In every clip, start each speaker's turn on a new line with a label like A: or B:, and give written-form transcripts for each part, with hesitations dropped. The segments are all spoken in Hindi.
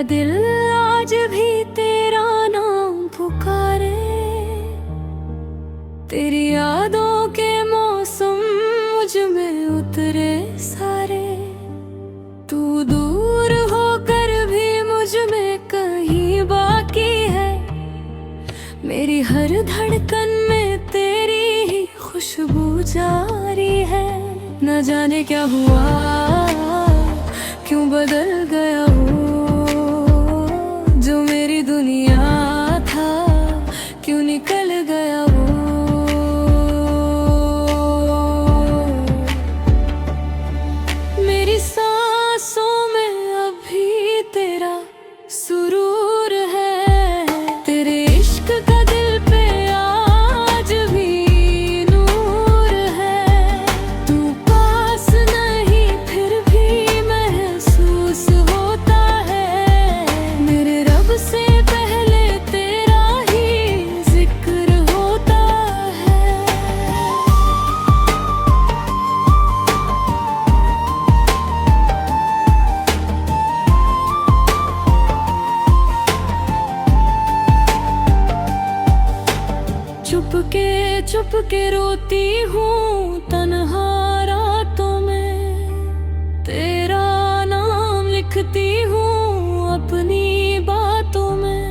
A: दिल आज भी तेरा नाम पुकारे। तेरी यादों के मौसम मुझ में उतरे सारे। तू दूर होकर भी मुझ में कहीं बाकी है। मेरी हर धड़कन में तेरी ही खुशबू जारी है। न जाने क्या हुआ, क्यों बदल गया वो जो मेरी दुनिया था, क्यों निकल गया वो। मेरी सांसों में अभी तेरा सुरूर है। तेरे इश्क का दिल पे आज भी नूर है। तू पास नहीं फिर भी महसूस होता है। मेरे रब से पहले तेरा ही जिक्र होता है। चुपके रोती हूँ तन्हा रातों में। तेरा नाम लिखती हूँ अपनी बातों में।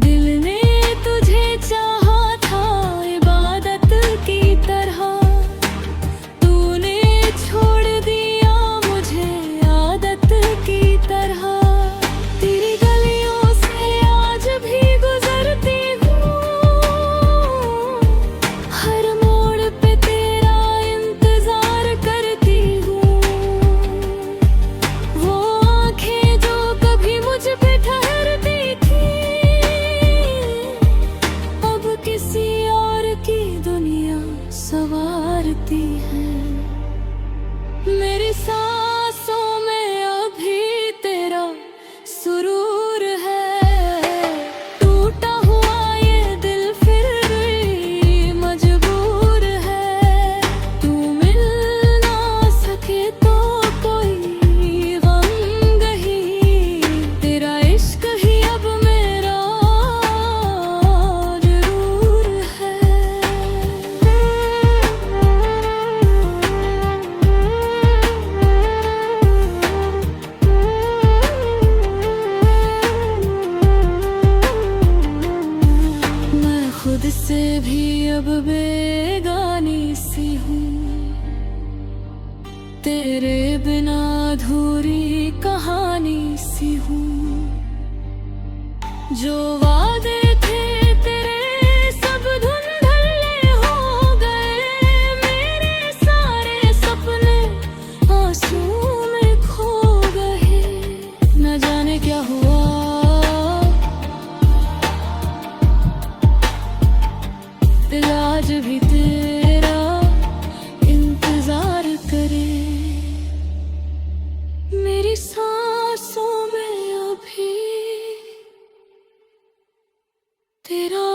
A: दिल ने तुझे चाहा था इबादत की तरह। तूने छोड़ दिया मुझे आदत की तरह। तेरी गलियों से आज भी गुजरती हूँ। हर मोड़ पे तेरा इंतजार करती हूँ। वो आंखें जो कभी मुझ पे ठहरती थी, अब किसी और की दुनिया संवारती है। मेरी सांसों में अभी तेरा सुरूर है। टूटा हुआ ये दिल फिर भी मजबूर है। तू मिल ना सके तो कोई गमगही। तेरा इश्क ही अब मेरा जरूर है। मैं खुद से भी अब बेगानी सी हूँ। तेरे बिना अधूरी कहानी सी हूँ। जो वादे थे तेरे सब धुंधले हो गए। मेरे सारे सपने आंसू में खो गए। न जाने क्या हुआ, दिल आज भी तेरा इंतजार करे। मेरी सांसों में अभी तेरा